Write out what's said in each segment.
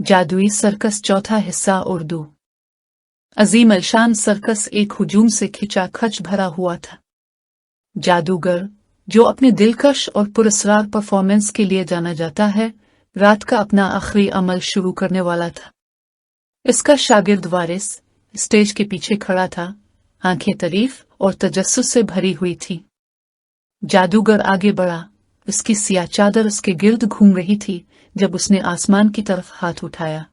जादुई सर्कस चौथा हिस्सा उर्दू। अजीम अलशान सर्कस एक हुजूम से खिंचाखच भरा हुआ था। जादूगर, जो अपने दिलकश और पुरस्कार परफॉर्मेंस के लिए जाना जाता है, रात का अपना आखिरी अमल शुरू करने वाला था। इसका शागिर्द वारिस स्टेज के पीछे खड़ा था, आंखें तारीफ और तजस्सुस से भरी हुई थी। जादूगर आगे बढ़ा, उसकी सियाह चादर उसके गिर्द घूम रही थी जब उसने आसमान की तरफ हाथ उठाया।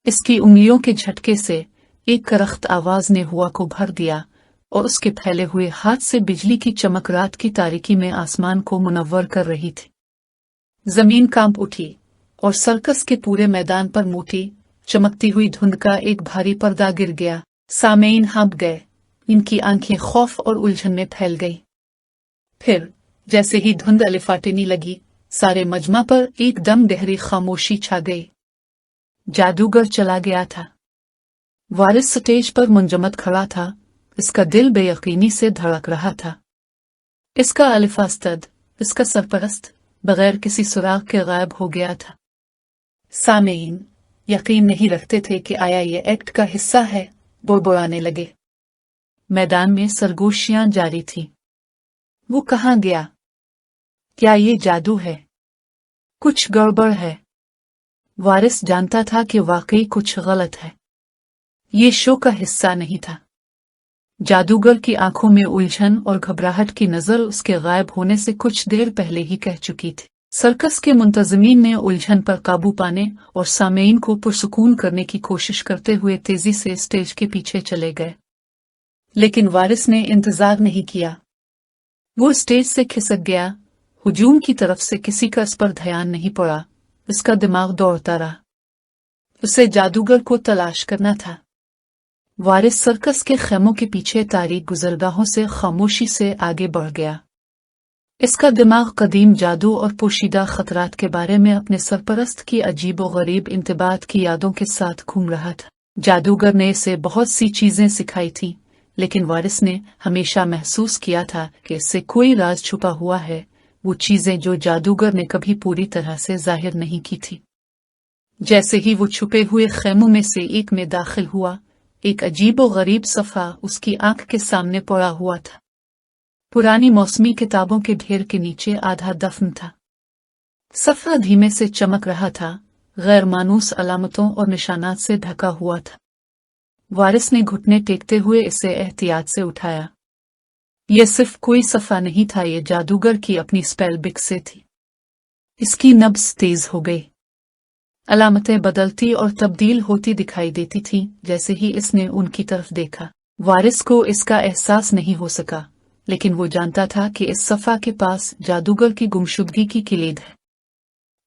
इसकी उंगलियों के झटके से एक करख्त आवाज ने हुआ को भर दिया और उसके फैले हुए हाथ से बिजली की चमक रात की तारीकी में आसमान को मुनव्वर कर रही थी। जमीन कांप उठी और सर्कस के पूरे मैदान पर मोटी चमकती हुई धुंध का एक भारी पर्दा गिर गया। सामेईन हाँप गए, इनकी आंखें खौफ और उलझन में फैल गई। फिर जैसे ही धुंध अलिफाटनी लगी, सारे मजमा पर एकदम गहरी खामोशी छा गई। जादूगर चला गया था। वारिस स्टेज पर मुंजमद खड़ा था, इसका दिल बेयकीनी से धड़क रहा था। इसका अलिफास्तद, इसका सरपरस्त, बगैर किसी सुराग के गायब हो गया था। सामेईन यकीन नहीं रखते थे कि आया ये एक्ट का हिस्सा है, बुड़बुड़ाने लगे। मैदान में सरगोशियां जारी थी। वो कहाँ गया? क्या ये जादू है? कुछ गड़बड़ है। वारिस जानता था कि वाकई कुछ गलत है। ये शो का हिस्सा नहीं था। जादूगर की आंखों में उलझन और घबराहट की नजर उसके गायब होने से कुछ देर पहले ही कह चुकी थी। सर्कस के मुंतजमीन ने उलझन पर काबू पाने और सामेईन को पुरसुकून करने की कोशिश करते हुए तेजी से स्टेज के पीछे चले गए। लेकिन वारिस ने इंतजार नहीं किया। वो स्टेज से खिसक गया। हुजूम की तरफ से किसी का इस पर ध्यान नहीं पड़ा। उसका दिमाग दौड़ता रहा। उसे जादूगर को तलाश करना था। वारिस सर्कस के खेमों के पीछे तारीक गुजरगाहों से खामोशी से आगे बढ़ गया। इसका दिमाग कदीम जादू और पोशीदा खतरात के बारे में अपने सरपरस्त की अजीब और गरीब इंतबात की यादों के साथ घूम रहा था। जादूगर ने इसे बहुत सी चीजें सिखाई थी, लेकिन वारिस ने हमेशा महसूस किया था कि इससे कोई राज छुपा हुआ है, वो चीजें जो जादूगर ने कभी पूरी तरह से जाहिर नहीं की थी। जैसे ही वो छुपे हुए खेमों में से एक में दाखिल हुआ, एक अजीब और गरीब सफ़ा उसकी आंख के सामने पड़ा हुआ था। पुरानी मौसमी किताबों के ढेर के नीचे आधा दफन था। सफ़ा धीमे से चमक रहा था, गैर मानूस अलामतों और निशानात से ढका हुआ था। वारिस ने घुटने टेकते हुए इसे एहतियात से उठाया। यह सिर्फ कोई सफ़ा नहीं था, ये जादूगर की अपनी स्पेल बिक से थी। इसकी नब्ज़ तेज हो गई। अलामतें बदलती और तब्दील होती दिखाई देती थीं जैसे ही इसने उनकी तरफ देखा। वारिस को इसका एहसास नहीं हो सका, लेकिन वो जानता था कि इस सफ़ा के पास जादूगर की गुमशुदगी की किलीद है।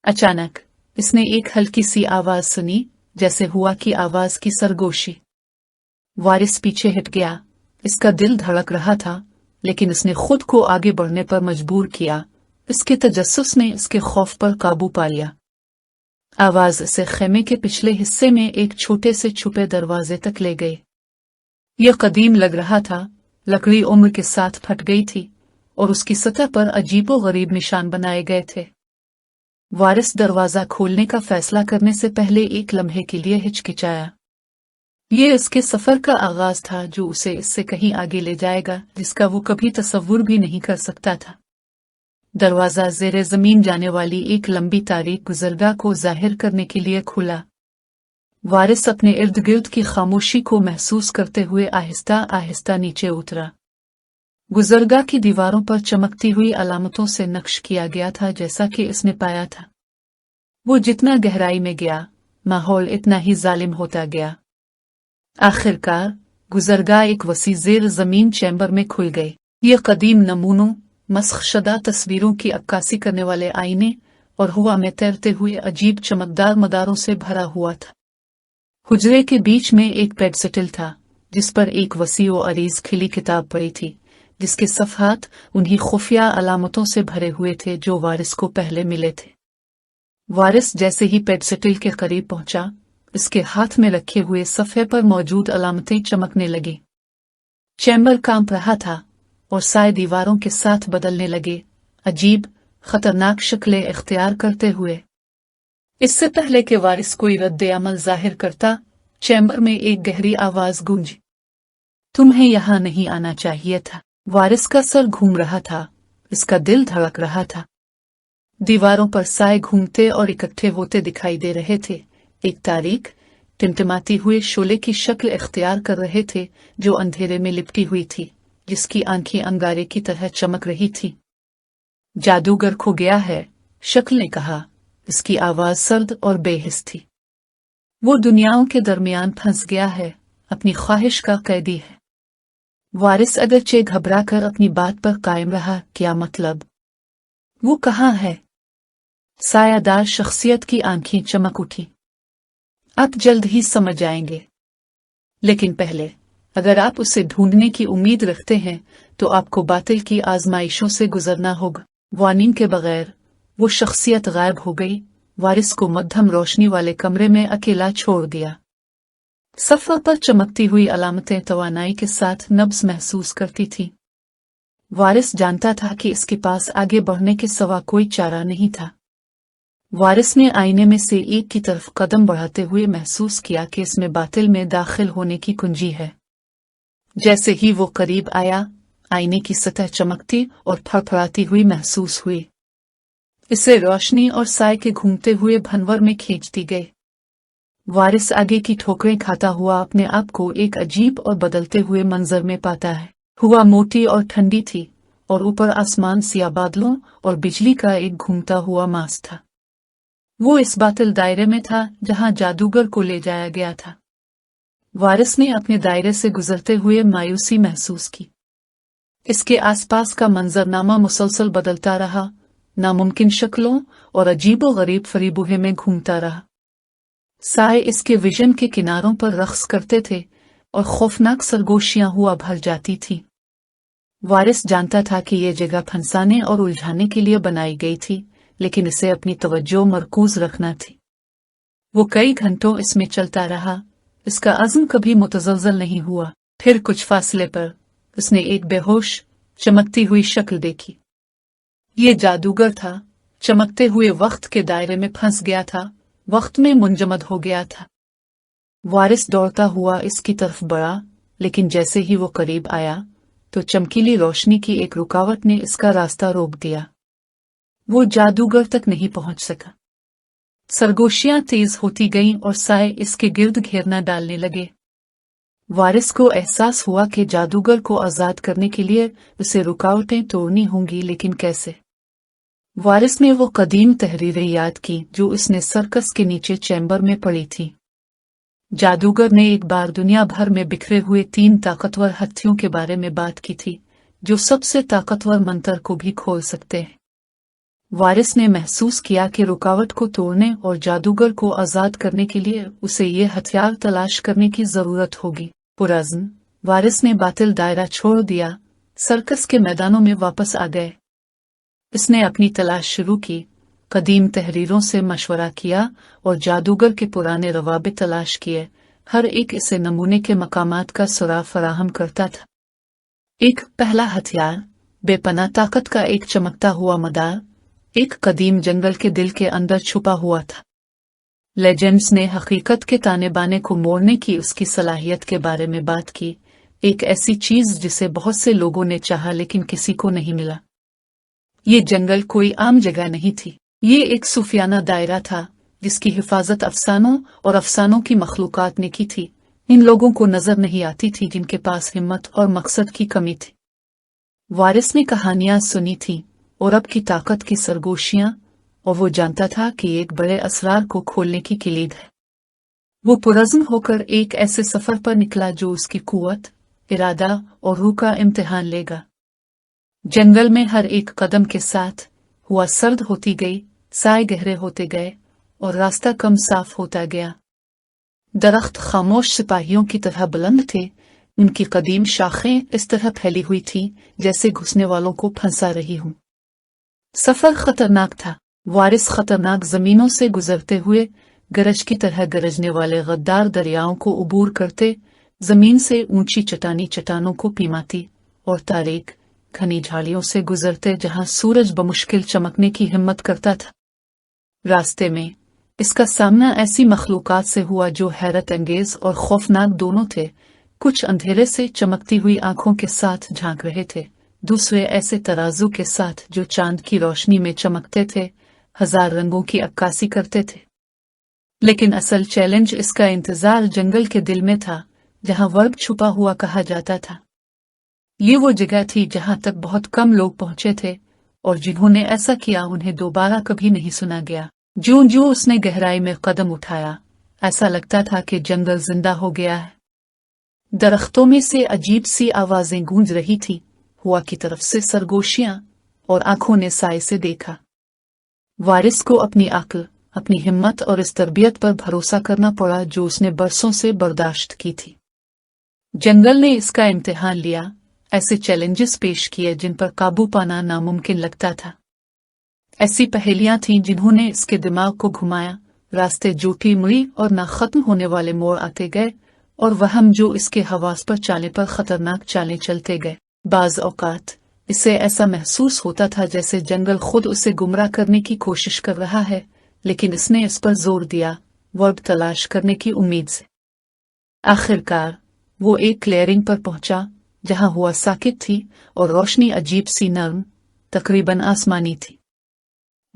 अचानक इसने एक हल्की सी आवाज सुनी, जैसे हुआ की आवाज की सरगोशी। वारिस पीछे हट गया। इसका दिल धड़क रहा था, लेकिन उसने खुद को आगे बढ़ने पर मजबूर किया। इसके तजस्सुस ने इसके खौफ पर काबू पा लिया। आवाज से खेमे के पिछले हिस्से में एक छोटे से छुपे दरवाजे तक ले गई। यह कदीम लग रहा था, लकड़ी उम्र के साथ फट गई थी और उसकी सतह पर अजीबो गरीब निशान बनाए गए थे। वारिस दरवाजा खोलने का फैसला करने से पहले एक लम्हे के लिए हिचकिचाया। ये उसके सफर का आगाज था, जो उसे इससे कहीं आगे ले जाएगा जिसका वो कभी तसव्वुर भी नहीं कर सकता था। दरवाजा ज़ेरे ज़मीन जाने वाली एक लंबी तारीक गुजरगाह को जाहिर करने के लिए खुला। वारिस अपने इर्द गिर्द की खामोशी को महसूस करते हुए आहिस्ता आहिस्ता नीचे उतरा। गुजरगाह की दीवारों पर चमकती हुई अलामतों से नक्श किया गया था, जैसा कि इसने पाया था। वो जितना गहराई में गया, माहौल इतना ही जालिम होता गया। आखिरकार गुजरगाह एक वसी ज़ेर ज़मीन चैम्बर में खुल गई। ये कदीम नमूनों, मस्खशदा तस्वीरों की अक्कासी करने वाले आईने और हवा में तैरते हुए अजीब चमकदार मदारों से भरा हुआ था। हुजरे के बीच में एक पेडसेटल था, जिस पर एक वसी और अरीज खिली किताब पड़ी थी, जिसके सफ़हात उन्हीं खुफिया अलामतों से भरे हुए थे जो वारिस को पहले मिले थे। वारिस जैसे ही पेडसेटल के करीब पहुंचा, इसके हाथ में रखे हुए सफ़े पर मौजूद अलामतें चमकने लगी। चैम्बर कांप रहा था और साए दीवारों के साथ बदलने लगे, अजीब खतरनाक शक्लें इख्तियार करते हुए। इससे पहले कि वारिस कोई रद्द अमल जाहिर करता, चैम्बर में एक गहरी आवाज गूंजी। तुम्हें यहाँ नहीं आना चाहिए था। वारिस का सर घूम रहा था, इसका दिल धड़क रहा था। दीवारों पर साए घूमते और इकट्ठे होते दिखाई दे रहे थे, एक तारीख टिमटिमाती हुए शोले की शक्ल इख्तियार कर रहे थे जो अंधेरे में लिपटी हुई थी, जिसकी आंखें अंगारे की तरह चमक रही थी। जादूगर खो गया है, शक्ल ने कहा। इसकी आवाज सर्द और बेहिस थी। वो दुनियाओं के दरमियान फंस गया है, अपनी ख्वाहिश का कैदी है। वारिस अगरचे घबरा कर अपनी बात पर कायम रहा, क्या मतलब? वो कहाँ है? सायादार शख्सियत की आंखें चमक उठी। आप जल्द ही समझ जाएंगे, लेकिन पहले अगर आप उसे ढूंढने की उम्मीद रखते हैं तो आपको बातिल की आजमाइशों से गुजरना होगा। वार्निंग के बगैर वो शख्सियत गायब हो गई। वारिस को मध्यम रोशनी वाले कमरे में अकेला छोड़ दिया। सफ़र पर चमकती हुई अलामतें तवानाई के साथ नब्ज महसूस करती थी। वारिस जानता था कि इसके पास आगे बढ़ने के सिवा कोई चारा नहीं था। वारिस ने आईने में से एक की तरफ कदम बढ़ाते हुए महसूस किया कि इसमें बातिल में दाखिल होने की कुंजी है। जैसे ही वो करीब आया, आईने की सतह चमकती और फड़फड़ाती हुई महसूस हुई। इसे रोशनी और साए के घूमते हुए भंवर में खींचती गई। वारिस आगे की ठोकरें खाता हुआ अपने आप को एक अजीब और बदलते हुए मंजर में पाता है। हवा मोटी और ठंडी थी और ऊपर आसमान सिया बादलों और बिजली का एक घूमता हुआ मास था। वो इस बातिल दायरे में था जहां जादूगर को ले जाया गया था। वारिस ने अपने दायरे से गुजरते हुए मायूसी महसूस की। इसके आसपास का मंजरनामा मुसलसल बदलता रहा, नामुमकिन शक्लों और अजीबो-गरीब फरीबूहे में घूमता रहा। साए इसके विजन के किनारों पर रक्स करते थे और खौफनाक सरगोशियां हुआ भर जाती थीं। वारिस जानता था कि यह जगह फंसाने और उलझाने के लिए बनाई गई थी, लेकिन इसे अपनी तवज्जो मरकूज रखना थी। वो कई घंटों इसमें चलता रहा, इसका अज़्म कभी मुतज़लज़ल नहीं हुआ। फिर कुछ फासले पर उसने एक बेहोश, चमकती हुई शक्ल देखी। ये जादूगर था, चमकते हुए वक्त के दायरे में फंस गया था, वक्त में मुंजमद हो गया था। वारिस दौड़ता हुआ इसकी तरफ बढ़ा, लेकिन जैसे ही वो करीब आया तो चमकीली रोशनी की एक रुकावट ने इसका रास्ता रोक दिया। वो जादूगर तक नहीं पहुंच सका। सरगोशियां तेज होती गईं और साए इसके गिर्द घेरना डालने लगे। वारिस को एहसास हुआ कि जादूगर को आजाद करने के लिए उसे रुकावटें तोड़नी होंगी, लेकिन कैसे? वारिस ने वो कदीम तहरीरें याद की जो उसने सर्कस के नीचे चैम्बर में पढ़ी थी। जादूगर ने एक बार दुनिया भर में बिखरे हुए 3 ताकतवर हथियों के बारे में बात की थी, जो सबसे ताकतवर मंत्र को भी खोल सकते हैं। वारिस ने महसूस किया कि रुकावट को तोड़ने और जादूगर को आजाद करने के लिए उसे ये हथियार तलाश करने की जरूरत होगी। पुरज़्न वारिस ने बातिल दायरा छोड़ दिया, सर्कस के मैदानों में वापस आ गए। इसने अपनी तलाश शुरू की, कदीम तहरीरों से मशवरा किया और जादूगर के पुराने रवाबे तलाश किए। हर एक इसे नमूने के मकामात का सुराग फराहम करता था। एक पहला हथियार, बेपनाह ताकत का एक चमकता हुआ मदार, एक कदीम जंगल के दिल के अंदर छुपा हुआ था। लेजेंड्स ने हकीकत के ताने बाने को मोड़ने की उसकी सलाहियत के बारे में बात की, एक ऐसी चीज जिसे बहुत से लोगों ने चाहा लेकिन किसी को नहीं मिला। ये जंगल कोई आम जगह नहीं थी, ये एक सूफियाना दायरा था जिसकी हिफाजत अफसानों और अफसानों की मखलूकात ने की थी। इन लोगों को नजर नहीं आती थी जिनके पास हिम्मत और मकसद की कमी थी। वारिस ने कहानियां सुनी थी और अब की ताकत की सरगोशियां, और वो जानता था कि एक बड़े असरार को खोलने की किलीद है। वो पुरज़्म होकर एक ऐसे सफर पर निकला जो उसकी कुव्वत, इरादा और रूह का इम्तिहान लेगा। जंगल में हर एक कदम के साथ हुआ सर्द होती गई, साए गहरे होते गए और रास्ता कम साफ होता गया। दरख्त खामोश सिपाहियों की तरह बुलंद थे, उनकी कदीम शाखें इस तरह फैली हुई थीं जैसे घुसने वालों को फंसा रही हूं। सफर खतरनाक था। वारिस खतरनाक जमीनों से गुजरते हुए गरज की तरह गरजने वाले गद्दार दरियाओं को उबूर करते, जमीन से ऊंची चट्टानी चट्टानों को पीमाती और तारीक घनी झाड़ियों से गुजरते जहां सूरज बमुश्किल चमकने की हिम्मत करता था। रास्ते में इसका सामना ऐसी मखलूकात से हुआ जो हैरत अंगेज और खौफनाक दोनों थे। कुछ अंधेरे से चमकती हुई आंखों के साथ झांक रहे थे, दूसरे ऐसे तराजू के साथ जो चांद की रोशनी में चमकते थे, हजार रंगों की अक्कासी करते थे। लेकिन असल चैलेंज इसका इंतजार जंगल के दिल में था, जहां वर्ग छुपा हुआ कहा जाता था। ये वो जगह थी जहां तक बहुत कम लोग पहुंचे थे, और जिन्होंने ऐसा किया उन्हें दोबारा कभी नहीं सुना गया। ज्यों ज्यों उसने गहराई में कदम उठाया, ऐसा लगता था कि जंगल जिंदा हो गया है। दरख्तों में से अजीब सी आवाजें गूंज रही थी, हुआ की तरफ से सरगोशियां, और आंखों ने साए से देखा। वारिस को अपनी अक्ल, अपनी हिम्मत और इस तरबियत पर भरोसा करना पड़ा जो उसने बरसों से बर्दाश्त की थी। जंगल ने इसका इम्तिहान लिया, ऐसे चैलेंजेस पेश किए जिन पर काबू पाना नामुमकिन लगता था। ऐसी पहेलियां थीं जिन्होंने इसके दिमाग को घुमाया, रास्ते जूठी मुड़ी और ना खत्म होने वाले मोड़ आते गए, और वहम जो इसके हवास पर चाले पर खतरनाक चालें चलते गए। बाज औकात इसे ऐसा महसूस होता था जैसे जंगल खुद उसे गुमराह करने की कोशिश कर रहा है, लेकिन इसने इस पर जोर दिया, वर्ब तलाश करने की उम्मीद से। आखिरकार वो एक क्लियरिंग पर पहुंचा, जहां हुआ साकित थी और रोशनी अजीब सी नर्म, तकरीबन आसमानी थी।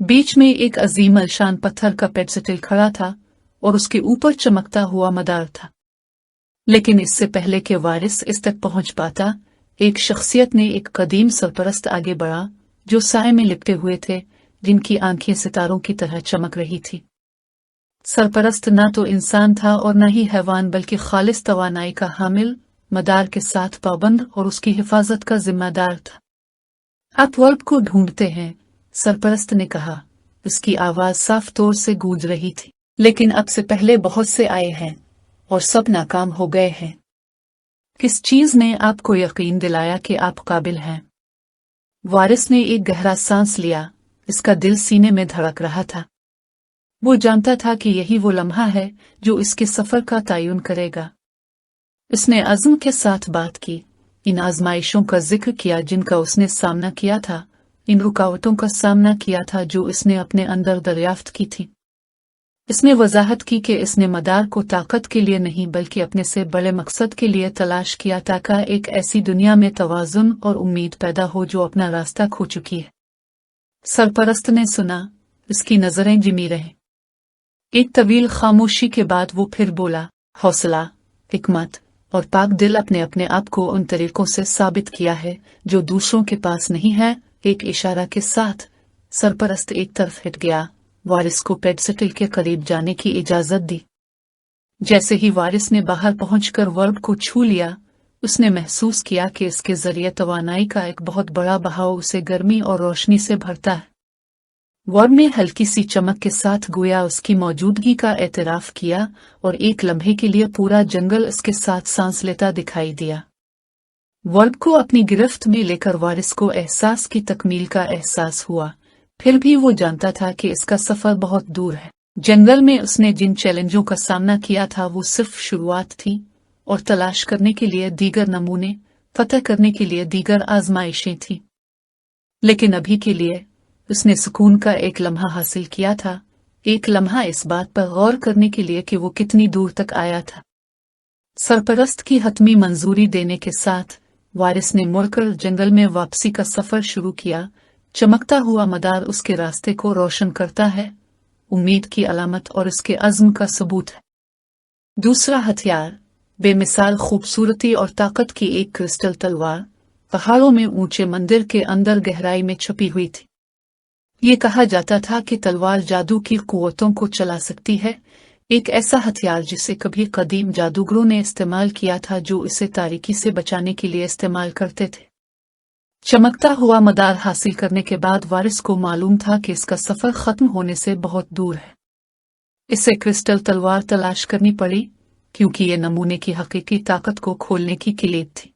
बीच में एक अजीम अलशान पत्थर का पेडस्टल खड़ा था, और उसके ऊपर चमकता हुआ मदार था। लेकिन इससे पहले कि वारिस इस तक पहुंच पाता, एक शख्सियत ने एक कदीम सरपरस्त आगे बढ़ा, जो साए में लिपटे हुए थे, जिनकी आंखें सितारों की तरह चमक रही थी। सरपरस्त ना तो इंसान था और न ही हैवान, बल्कि खालिस तवानाई का हामिल, मदार के साथ पाबंद और उसकी हिफाजत का जिम्मेदार था। आप वर्ब को ढूंढते हैं, सरपरस्त ने कहा। उसकी आवाज साफ तौर से गूंज रही थी। लेकिन अब से पहले बहुत से आए हैं, और सब नाकाम हो गए हैं। किस चीज ने आपको यकीन दिलाया कि आप काबिल हैं? वारिस ने एक गहरा सांस लिया, इसका दिल सीने में धड़क रहा था। वो जानता था कि यही वो लम्हा है जो इसके सफर का तयन करेगा। इसने अज़्म के साथ बात की, इन आजमाइशों का जिक्र किया जिनका उसने सामना किया था, इन रुकावटों का सामना किया था जो इसने अपने अंदर दरियाफ्त की थी। इसने वजाहत की कि इसने मदार को ताकत के लिए नहीं बल्कि अपने से बड़े मकसद के लिए तलाश किया, ताकि एक ऐसी दुनिया में तवाज़ुन और उम्मीद पैदा हो जो अपना रास्ता खो चुकी है। सरपरस्त ने सुना, इसकी नजरें जिमी रहीं। एक तवील खामोशी के बाद वो फिर बोला, हौसला, हिकमत और पाक दिल अपने अपने आप को उन तरीकों से साबित किया है जो दूसरों के पास नहीं है। एक इशारा के साथ सरपरस्त एक तरफ हट गया, वारिस को पेडस्टल के करीब जाने की इजाजत दी। जैसे ही वारिस ने बाहर पहुंचकर वर्ब को छू लिया, उसने महसूस किया कि इसके जरिए तवानाई का एक बहुत बड़ा बहाव उसे गर्मी और रोशनी से भरता है। वर्ब ने हल्की सी चमक के साथ गोया उसकी मौजूदगी का एतराफ किया, और एक लम्हे के लिए पूरा जंगल इसके साथ सांस लेता दिखाई दिया। वर्ब को अपनी गिरफ्त में लेकर वारिस को एहसास की तकमील का एहसास हुआ। फिर भी वो जानता था कि इसका सफर बहुत दूर है। जंगल में उसने जिन चैलेंजों का सामना किया था वो सिर्फ शुरुआत थी, और तलाश करने के लिए दीगर नमूने, फतह करने के लिए दीगर आजमाइशें थीं। लेकिन अभी के लिए उसने सुकून का एक लम्हा हासिल किया था, एक लम्हा इस बात पर गौर करने के लिए कि वो कितनी दूर तक आया था। सरपरस्त की हतमी मंजूरी देने के साथ वारिस ने मुड़कर जंगल में वापसी का सफर शुरू किया। चमकता हुआ मदार उसके रास्ते को रोशन करता है, उम्मीद की अलामत और उसके अज़्म का सबूत है। दूसरा हथियार, बेमिसाल खूबसूरती और ताकत की एक क्रिस्टल तलवार, पहाड़ों में ऊंचे मंदिर के अंदर गहराई में छुपी हुई थी। ये कहा जाता था कि तलवार जादू की कुव्वतों को चला सकती है, एक ऐसा हथियार जिसे कभी कदीम जादूगरों ने इस्तेमाल किया था, जो इसे तारीकी से बचाने के लिए इस्तेमाल करते थे। चमकता हुआ मदार हासिल करने के बाद वारिस को मालूम था कि इसका सफर खत्म होने से बहुत दूर है। इसे क्रिस्टल तलवार तलाश करनी पड़ी, क्योंकि ये नमूने की हकीकी ताकत को खोलने की किलीद थी।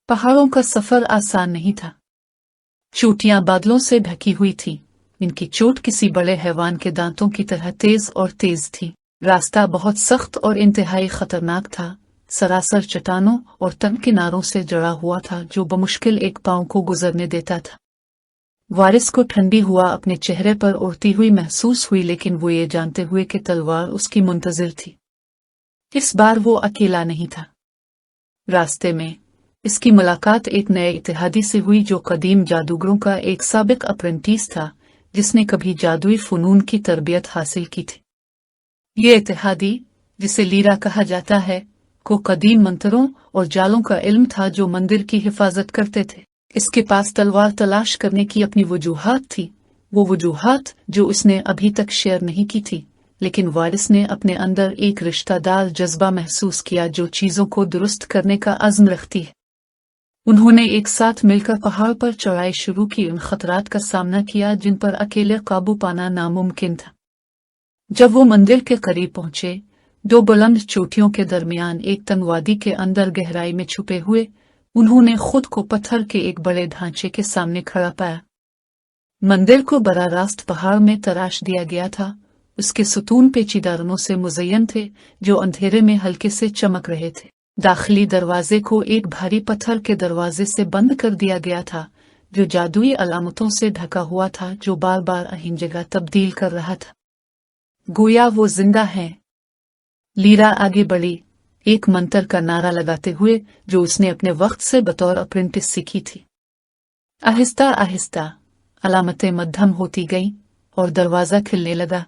पहाड़ों का सफर आसान नहीं था। चोटियां बादलों से ढकी हुई थीं, इनकी चोट किसी बड़े हैवान के दांतों की तरह तेज और तेज थी। रास्ता बहुत सख्त और इंतहाई खतरनाक था, सरासर चट्टानों और तंग किनारों से जड़ा हुआ था जो बमुश्किल एक पांव को गुजरने देता था। वारिस को ठंडी हुआ अपने चेहरे पर उड़ती हुई महसूस हुई, लेकिन वो ये जानते हुए कि तलवार उसकी मुंतजिर थी। इस बार वो अकेला नहीं था। रास्ते में इसकी मुलाकात एक नए इत्तेहादी से हुई जो कदीम जादूगरों का एक साबिक अप्रेंटिस था, जिसने कभी जादुई फनून की तरबियत हासिल की थी। ये इत्तेहादी, जिसे लीरा कहा जाता है, को कदीम मंत्रों और जालों का इल्म था जो मंदिर की हिफाजत करते थे। इसके पास तलवार तलाश करने की अपनी वजूहात थी, वो वजूहात जो उसने अभी तक शेयर नहीं की थी, लेकिन वारिस ने अपने अंदर एक रिश्तेदार जज्बा महसूस किया जो चीजों को दुरुस्त करने का अज़्म रखती है। उन्होंने एक साथ मिलकर पहाड़ पर चढ़ाई शुरू की, उन खतरात का सामना किया जिन पर अकेले काबू पाना नामुमकिन था। जब वो मंदिर के करीब पहुंचे, दो बुलंद चोटियों के दरमियान एक तनवादी के अंदर गहराई में छुपे हुए, उन्होंने खुद को पत्थर के एक बड़े ढांचे के सामने खड़ा पाया। मंदिर को बराह रास्त पहाड़ में तराश दिया गया था। उसके सुतून पेचीदा रंगों से मुज़य्यन थे जो अंधेरे में हल्के से चमक रहे थे। दाखिली दरवाजे को एक भारी पत्थर के दरवाजे से बंद कर दिया गया था जो जादुई अलामतों से ढका हुआ था, जो बार बार अहीन जगह तब्दील कर रहा था। गोया वो जिंदा है। लीरा आगे बढ़ी, एक मंत्र का नारा लगाते हुए जो उसने अपने वक्त से बतौर अप्रेंटिस सीखी थी। आहिस्ता आहिस्ता अलामतें मध्यम होती गईं और दरवाजा खिलने लगा।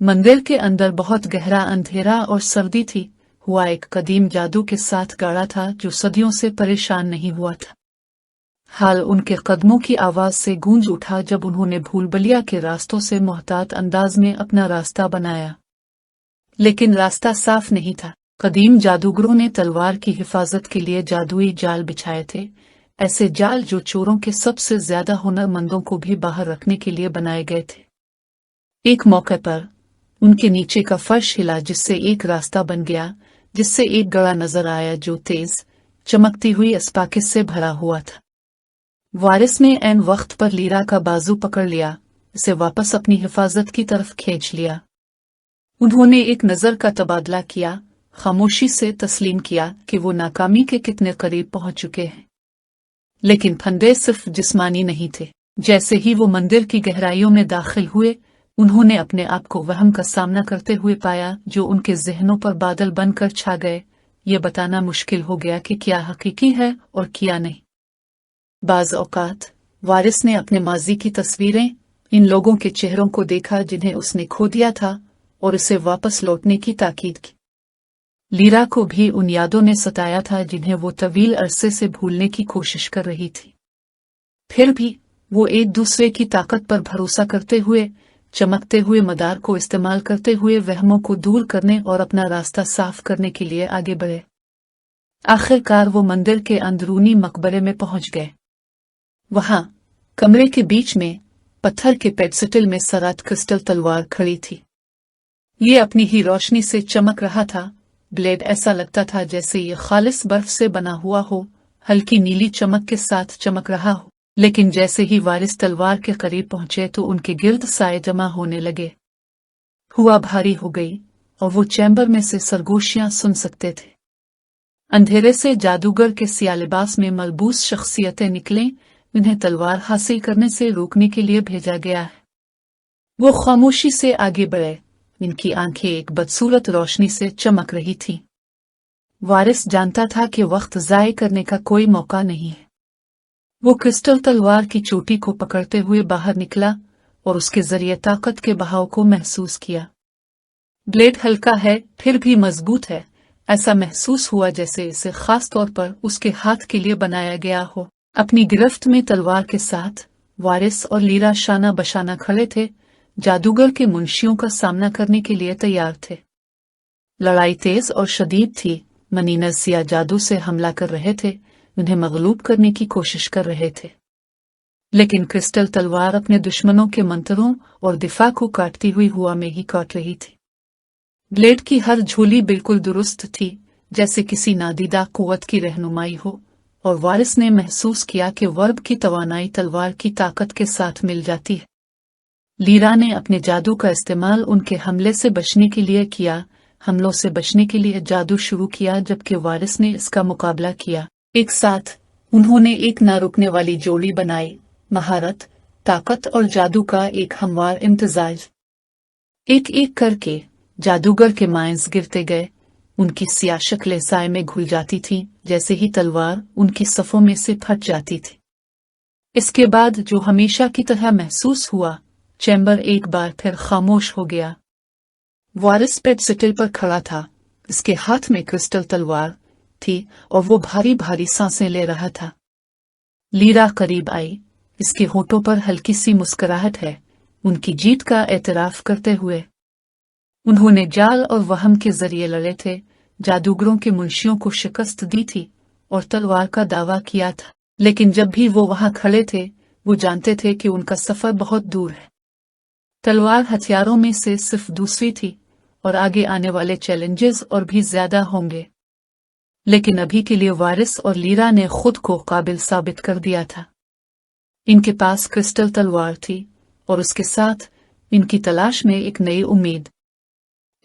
मंदिर के अंदर बहुत गहरा अंधेरा और सर्दी थी। हुआ एक कदीम जादू के साथ गाड़ा था जो सदियों से परेशान नहीं हुआ था। हाल उनके कदमों की आवाज से गूंज उठा जब उन्होंने भूलभुलैया के रास्तों से मोहतात अंदाज में अपना रास्ता बनाया, लेकिन रास्ता साफ नहीं था। कदीम जादूगरों ने तलवार की हिफाजत के लिए जादुई जाल बिछाए थे, ऐसे जाल जो चोरों के सबसे ज्यादा हुनरमंदों को भी बाहर रखने के लिए बनाए गए थे। एक मौके पर उनके नीचे का फर्श हिला, जिससे एक रास्ता बन गया, जिससे एक गड़ा नजर आया जो तेज चमकती हुई अस्पाकिस से भरा हुआ था। वारिस ने ऐन वक्त पर लीरा का बाजू पकड़ लिया, उसे वापस अपनी हिफाजत की तरफ खींच लिया। उन्होंने एक नजर का तबादला किया, खामोशी से तस्लीम किया कि वो नाकामी के कितने करीब पहुंच चुके हैं। लेकिन फंदे सिर्फ जिस्मानी नहीं थे। जैसे ही वो मंदिर की गहराइयों में दाखिल हुए, उन्होंने अपने आप को वहम का सामना करते हुए पाया जो उनके जहनों पर बादल बनकर छा गए। ये बताना मुश्किल हो गया कि क्या हकीकी है और क्या नहीं। बाज़ औकात वारिस ने अपने माजी की तस्वीरें, इन लोगों के चेहरों को देखा जिन्हें उसने खो दिया था, और उसे वापस लौटने की ताकीद की। लीरा को भी उन यादों ने सताया था जिन्हें वो तवील अरसे से भूलने की कोशिश कर रही थी। फिर भी वो एक दूसरे की ताकत पर भरोसा करते हुए, चमकते हुए मदार को इस्तेमाल करते हुए वहमों को दूर करने और अपना रास्ता साफ करने के लिए आगे बढ़े। आखिरकार वो मंदिर के अंदरूनी मकबरे में पहुंच गए। वहां कमरे के बीच में पत्थर के पेडस्टल में सरात क्रिस्टल तलवार खड़ी थी। ये अपनी ही रोशनी से चमक रहा था। ब्लेड ऐसा लगता था जैसे ये खालिस बर्फ से बना हुआ हो, हल्की नीली चमक के साथ चमक रहा हो। लेकिन जैसे ही वारिस तलवार के करीब पहुंचे तो उनके गिर्द साए जमा होने लगे। हुआ भारी हो गई और वो चैम्बर में से सरगोशियां सुन सकते थे। अंधेरे से जादूगर के सिया लिबास में मलबूस शख्सियतें निकलें, उन्हें तलवार हासिल करने से रोकने के लिए भेजा गया है। वो खामोशी से आगे बढ़े, इनकी आंखें एक बदसूरत रोशनी से चमक रही थीं। वारिस जानता था कि वक्त ज़ाय करने का कोई मौका नहीं है। वो क्रिस्टल तलवार की चोटी को पकड़ते हुए बाहर निकला और उसके जरिए ताकत के बहाव को महसूस किया। ब्लेड हल्का है फिर भी मजबूत है, ऐसा महसूस हुआ जैसे इसे खास तौर पर उसके हाथ के लिए बनाया गया हो। अपनी गिरफ्त में तलवार के साथ वारिस और लीरा शाना बशाना खड़े थे, जादूगर के मुंशियों का सामना करने के लिए तैयार थे। लड़ाई तेज और शदीद थी। मनीनस सिया जादू से हमला कर रहे थे, उन्हें मगलूब करने की कोशिश कर रहे थे। लेकिन क्रिस्टल तलवार अपने दुश्मनों के मंत्रों और दिफा को काटती हुई हवा में ही काट रही थी। ब्लेड की हर झोली बिल्कुल दुरुस्त थी, जैसे किसी नादीदा कुव्वत की रहनुमाई हो, और वारिस ने महसूस किया कि वर्ब की तवानाई तलवार की ताकत के साथ मिल जाती है। लीरा ने अपने जादू का इस्तेमाल उनके हमले से बचने के लिए किया, हमलों से बचने के लिए जादू शुरू किया, जबकि वारिस ने इसका मुकाबला किया। एक साथ उन्होंने एक ना रुकने वाली जोड़ी बनाई। महारत, ताकत और जादू का एक हमवार इम्तिजाज। एक एक करके जादूगर के माइंस गिरते गए। उनकी सियाह शक्लें साए में घुल जाती थीं, जैसे ही तलवार उनकी सफ़ों में से फट जाती थी। इसके बाद जो हमेशा की तरह महसूस हुआ, चैम्बर एक बार फिर खामोश हो गया। वारिस पेडस्टल पर खड़ा था, इसके हाथ में क्रिस्टल तलवार थी और वो भारी भारी सांसें ले रहा था। लीरा करीब आई, इसके होठों पर हल्की सी मुस्कुराहट है, उनकी जीत का एतराफ करते हुए। उन्होंने जाल और वहम के जरिए लड़े थे, जादूगरों के मुंशियों को शिकस्त दी थी और तलवार का दावा किया था, लेकिन जब भी वो वहां खड़े थे, वो जानते थे कि उनका सफर बहुत दूर है। तलवार हथियारों में से सिर्फ दूसरी थी और आगे आने वाले चैलेंजेस और भी ज्यादा होंगे। लेकिन अभी के लिए वारिस और लीरा ने खुद को काबिल साबित कर दिया था। इनके पास क्रिस्टल तलवार थी और उसके साथ इनकी तलाश में एक नई उम्मीद।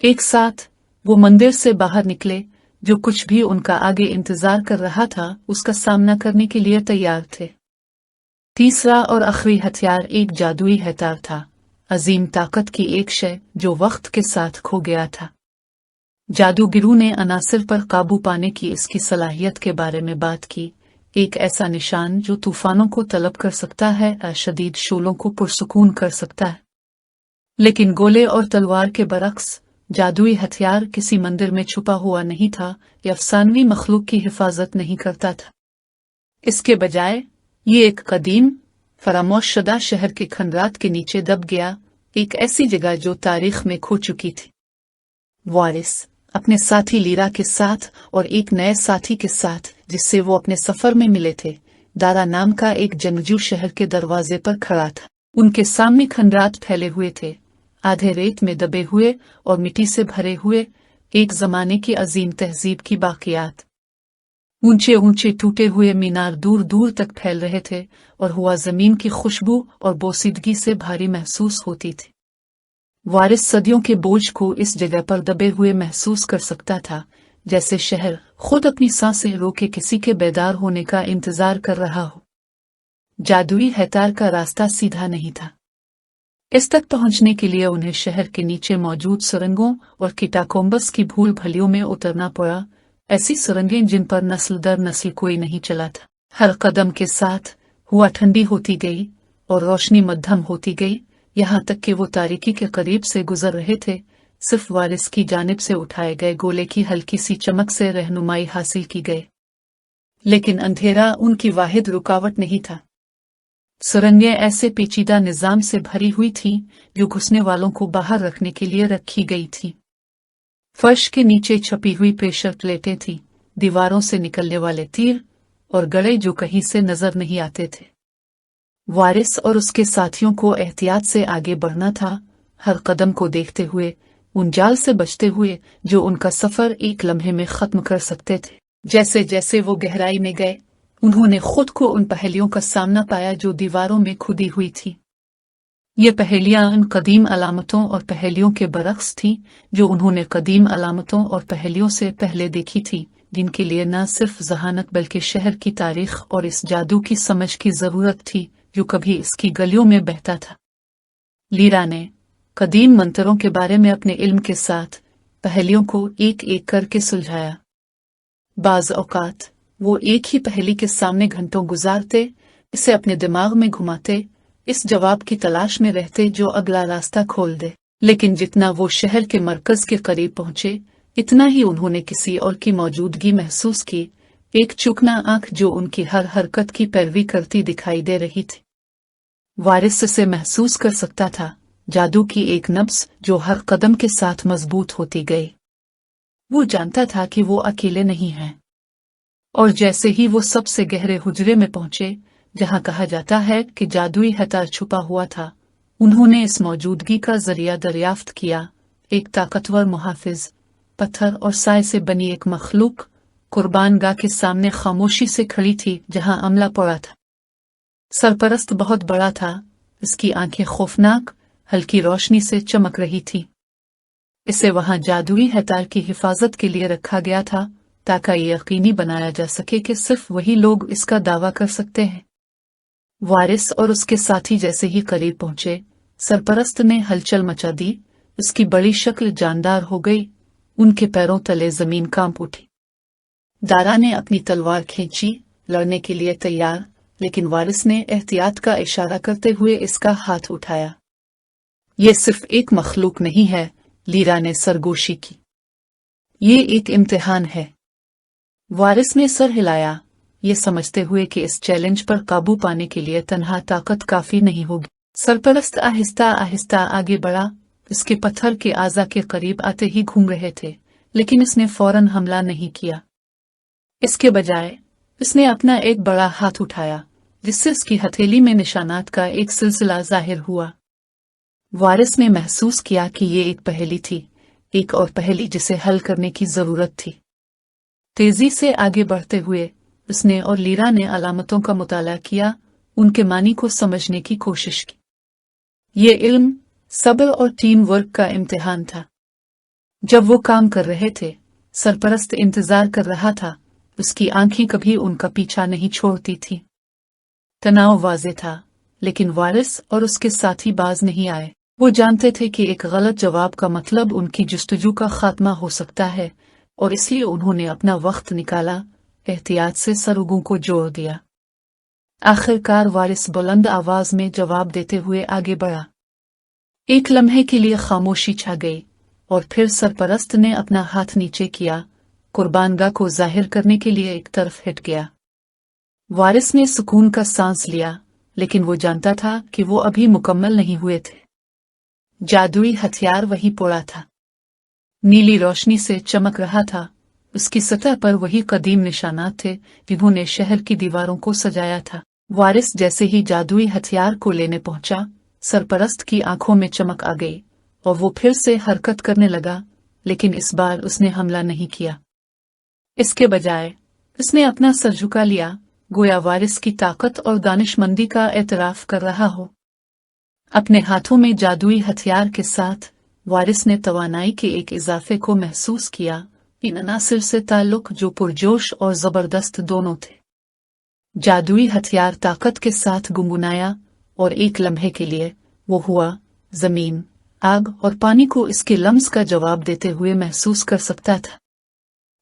एक साथ वो मंदिर से बाहर निकले, जो कुछ भी उनका आगे इंतजार कर रहा था उसका सामना करने के लिए तैयार थे। तीसरा और आखिरी हथियार एक जादुई हथियार था, अजीम ताकत की एक शय जो वक्त के साथ खो गया था। जादूगरों ने अनासिर पर काबू पाने की इसकी सलाहियत के बारे में बात की, एक ऐसा निशान जो तूफानों को तलब कर सकता है, अशदीद शोलों को पुरसुकून कर सकता है। लेकिन गोले और तलवार के बरक्स जादुई हथियार किसी मंदिर में छुपा हुआ नहीं था या अफसानवी मखलूक की हिफाजत नहीं करता था। इसके बजाय ये एक कदीम फरामोश शुदा शहर के खंडरात के नीचे दब गया, एक ऐसी जगह जो तारीख में खो चुकी थी। वारिस अपने साथी लीरा के साथ और एक नए साथी के साथ जिससे वो अपने सफर में मिले थे, दारा नाम का एक जंगजू शहर के दरवाजे पर खड़ा था। उनके सामने खंडरात फैले हुए थे, आधे रेत में दबे हुए और मिट्टी से भरे हुए, एक जमाने की अजीम तहजीब की बाकियात। ऊंचे ऊंचे टूटे हुए मीनार दूर दूर तक फैल रहे थे और हुआ जमीन की खुशबू और बोसीदगी से भारी महसूस होती थी। वारिस सदियों के बोझ को इस जगह पर दबे हुए महसूस कर सकता था, जैसे शहर खुद अपनी सांसें रोके किसी के बेदार होने का इंतजार कर रहा हो। जादुई हथियार का रास्ता सीधा नहीं था। इस तक पहुंचने के लिए उन्हें शहर के नीचे मौजूद सुरंगों और किटाकोम्बस की भूल भलियों में उतरना पड़ा, ऐसी सुरंगें जिन पर नस्ल दर नस्ल कोई नहीं चला था। हर कदम के साथ हुआ ठंडी होती गई और रोशनी मध्यम होती गई, यहाँ तक कि वो तारीकी के करीब से गुजर रहे थे। सिर्फ वारिस की जानिब से उठाए गए गोले की हल्की सी चमक से रहनुमाई हासिल की गई, लेकिन अंधेरा उनकी वाहिद रुकावट नहीं था। सुरंगें ऐसे पेचीदा निजाम से भरी हुई थीं जो घुसने वालों को बाहर रखने के लिए रखी गई थी। फर्श के नीचे छपी हुई प्रेशर प्लेटें थीं, दीवारों से निकलने वाले तीर और गड़े जो कहीं से नजर नहीं आते थे। वारिस और उसके साथियों को एहतियात से आगे बढ़ना था, हर कदम को देखते हुए, उन जाल से बचते हुए जो उनका सफर एक लम्हे में खत्म कर सकते थे। जैसे जैसे वो गहराई में गए, उन्होंने खुद को उन पहेलियों का सामना पाया जो दीवारों में खुदी हुई थी। ये पहेलियां उन कदीम अलामतों और पहेलियों के बरक्स थीं जो उन्होंने कदीम अलामतों और पहेलियों से पहले देखी थी, जिनके लिए न सिर्फ जहानत बल्कि शहर की तारीख और इस जादू की समझ की जरूरत थी जो कभी इसकी गलियों में बहता था। लीरा ने कदीम मंतरों के बारे में अपने इल्म के साथ पहेलियों को एक एक करके सुलझाया। बाज औकात वो एक ही पहेली के सामने घंटों गुजारते, इसे अपने दिमाग में घुमाते, इस जवाब की तलाश में रहते जो अगला रास्ता खोल दे। लेकिन जितना वो शहर के मरकज के करीब पहुंचे, इतना ही उन्होंने किसी और की मौजूदगी महसूस की, एक चुकना आंख जो उनकी हर हरकत की पैरवी करती दिखाई दे रही थी। वारिस से महसूस कर सकता था जादू की एक नब्ज जो हर कदम के साथ मजबूत होती गई। वो जानता था कि वो अकेले नहीं हैं। और जैसे ही वो सबसे गहरे हुजरे में पहुंचे, जहां कहा जाता है कि जादुई हथियार छुपा हुआ था, उन्होंने इस मौजूदगी का जरिया दरियाफ्त किया। एक ताकतवर मुहाफिज, पत्थर और साए से बनी एक मखलूक कुर्बानगाह के सामने खामोशी से खड़ी थी जहां अमला पड़ा था। सरपरस्त बहुत बड़ा था, इसकी आंखें खौफनाक हल्की रोशनी से चमक रही थी। इसे वहां जादुई हथियार की हिफाजत के लिए रखा गया था ताकि ये यकीनी बनाया जा सके कि सिर्फ वही लोग इसका दावा कर सकते हैं। वारिस और उसके साथी जैसे ही करीब पहुंचे, सरपरस्त ने हलचल मचा दी। उसकी बड़ी शक्ल जानदार हो गई। उनके पैरों तले जमीन कांप उठी। दारा ने अपनी तलवार खींची, लड़ने के लिए तैयार, लेकिन वारिस ने एहतियात का इशारा करते हुए इसका हाथ उठाया। ये सिर्फ एक मखलूक नहीं है, लीरा ने सरगोशी की। ये एक इम्तिहान है। वारिस ने सर हिलाया, ये समझते हुए कि इस चैलेंज पर काबू पाने के लिए तन्हा ताकत काफी नहीं होगी। सरपरस्त आहिस्ता आहिस्ता आगे बढ़ा। इसके पत्थर के आजा के करीब आते ही घूम रहे थे, लेकिन इसने फौरन हमला नहीं किया। इसके बजाय इसने अपना एक बड़ा हाथ उठाया, जिससे उसकी हथेली में निशानात का एक सिलसिला जाहिर हुआ। वारिस ने महसूस किया कि ये एक पहेली थी, एक और पहेली जिसे हल करने की जरूरत थी। तेजी से आगे बढ़ते हुए उसने और लीरा ने अलामतों का मुताला किया, उनके मानी को समझने की कोशिश की। ये इल्म, सब्र और टीम वर्क का इम्तिहान था। जब वो काम कर रहे थे, सरपरस्त इंतजार कर रहा था। उसकी आंखें कभी उनका पीछा नहीं छोड़ती थी। तनाव वाज़े था, लेकिन वारिस और उसके साथी बाज नहीं आए। वो जानते थे कि एक गलत जवाब का मतलब उनकी जुस्तजू का खात्मा हो सकता है, और इसलिए उन्होंने अपना वक्त निकाला, एहतियात से सरुगों को जोड़ दिया। आखिरकार वारिस बुलंद आवाज में जवाब देते हुए आगे बढ़ा। एक लम्हे के लिए खामोशी छा गई, और फिर सरपरस्त ने अपना हाथ नीचे किया, कुर्बानगाह को जाहिर करने के लिए एक तरफ हट गया। वारिस ने सुकून का सांस लिया, लेकिन वो जानता था कि वो अभी मुकम्मल नहीं हुए थे। जादुई हथियार वहीं पड़ा था, नीली रोशनी से चमक रहा था। उसकी सतह पर वही कदीम निशानात थे जिन्होंने शहर की दीवारों को सजाया था। वारिस जैसे ही जादुई हथियार को लेने पहुंचा, सरपरस्त की आंखों में चमक आ गई और वो फिर से हरकत करने लगा, लेकिन इस बार उसने हमला नहीं किया। इसके बजाय उसने अपना सर झुका लिया, गोया वारिस की ताकत और दानिशमंदी का एतराफ कर रहा हो। अपने हाथों में जादुई हथियार के साथ वारिस ने तवानाई के एक इजाफे को महसूस किया, इन अनासिर से ताल्लुक जो पुरजोश और जबरदस्त दोनों थे। जादुई हथियार ताकत के साथ गुनगुनाया, और एक लम्हे के लिए वो हुआ, जमीन, आग और पानी को इसके लम्स का जवाब देते हुए महसूस कर सकता था।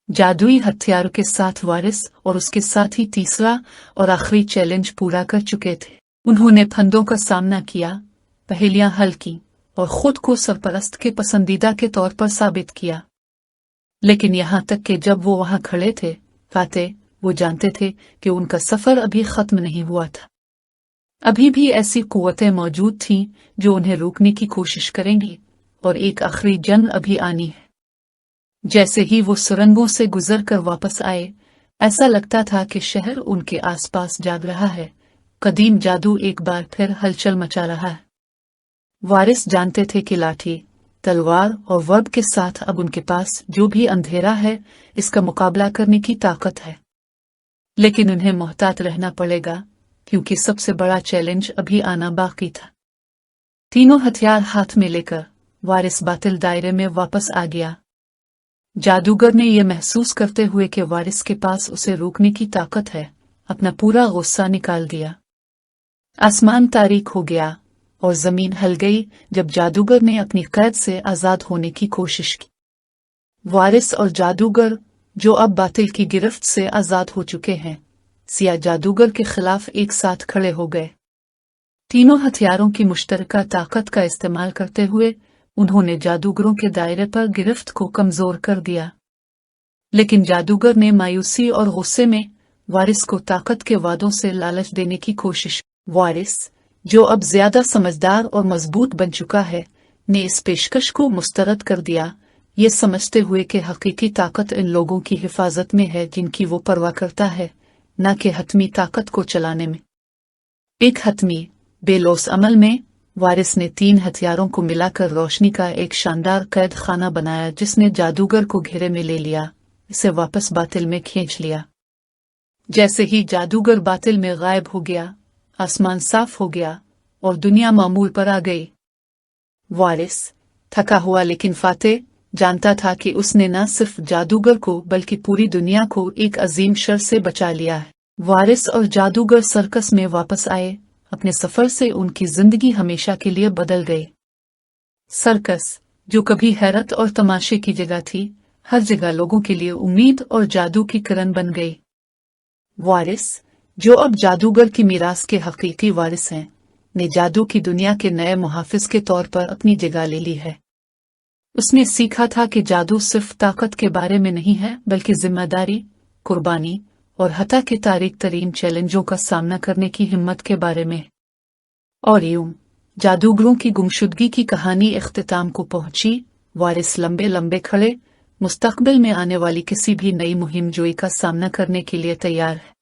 जादुई हथियार के साथ वारिस और उसके साथ ही तीसरा और आखिरी चैलेंज पूरा कर चुके थे। उन्होंने फंदों का सामना किया, पहेलियां हल की और खुद को सरपरस्त के पसंदीदा के तौर पर साबित किया। लेकिन यहाँ तक कि जब वो वहां खड़े थे, फाते, वो जानते थे कि उनका सफर अभी खत्म नहीं हुआ था। अभी भी ऐसी कुव्वतें मौजूद थीं जो उन्हें रोकने की कोशिश करेंगी, और एक आखिरी जंग अभी आनी है। जैसे ही वो सुरंगों से गुजर कर वापस आए, ऐसा लगता था कि शहर उनके आसपास जाग रहा है। कदीम जादू एक बार फिर हलचल मचा रहा है। वारिस जानते थे कि लाठी, तलवार और वर्ब के साथ अब उनके पास जो भी अंधेरा है, इसका मुकाबला करने की ताकत है। लेकिन उन्हें मोहतात रहना पड़ेगा, क्योंकि सबसे बड़ा चैलेंज अभी आना बाकी था। तीनों हथियार हाथ में लेकर वारिस बातिल दायरे में वापस आ गया। जादूगर ने यह महसूस करते हुए कि वारिस के पास उसे रोकने की ताकत है, अपना पूरा गुस्सा निकाल दिया। आसमान तारीक हो गया और जमीन हल गई जब जादूगर ने अपनी कैद से आजाद होने की कोशिश की। वारिस और जादूगर, जो अब बातिल की गिरफ्त से आजाद हो चुके हैं, सिया जादूगर के खिलाफ एक साथ खड़े हो गए। तीनों हथियारों की मुश्तरका ताकत का इस्तेमाल करते हुए उन्होंने जादूगरों के दायरे पर गिरफ्त को कमजोर कर दिया। लेकिन जादूगर ने मायूसी और गुस्से में वारिस को ताकत के वादों से लालच देने की कोशिश। वारिस, जो अब ज्यादा समझदार और मजबूत बन चुका है, ने इस पेशकश को मुस्तरद कर दिया, ये समझते हुए कि हकीकी ताकत इन लोगों की हिफाजत में है जिनकी वो परवाह करता है, न कि हतमी ताकत को चलाने में। एक हतमी, बेलोस अमल में वारिस ने तीन हथियारों को मिलाकर रोशनी का एक शानदार कैद खाना बनाया, जिसने जादूगर को घेरे में ले लिया, इसे वापस बातिल में खींच लिया। जैसे ही जादूगर बातिल में गायब हो गया, आसमान साफ हो गया और दुनिया मामूल पर आ गई। वारिस, थका हुआ लेकिन फाते, जानता था कि उसने न सिर्फ जादूगर को बल्कि पूरी दुनिया को एक अजीम शर से बचा लिया है। वारिस और जादूगर सर्कस में वापस आए अपने सफर से उनकी जिंदगी हमेशा के लिए बदल गई। सर्कस, जो कभी हैरत और तमाशे की जगह थी, हर जगह लोगों के लिए उम्मीद और जादू की किरण बन गई। वारिस, जो अब जादूगर की मीरास के हकीकी वारिस हैं, ने जादू की दुनिया के नए मुहाफिज के तौर पर अपनी जगह ले ली है। उसने सीखा था कि जादू सिर्फ ताकत के बारे में नहीं है, बल्कि जिम्मेदारी, कुर्बानी और हत्या के तारीख तरीन चैलेंजों का सामना करने की हिम्मत के बारे में। और यूं जादूगरों की गुमशुदगी की कहानी इख्तिताम को पहुंची। वारिस लंबे लंबे खड़े, मुस्तकबिल में आने वाली किसी भी नई मुहिम जोई का सामना करने के लिए तैयार है।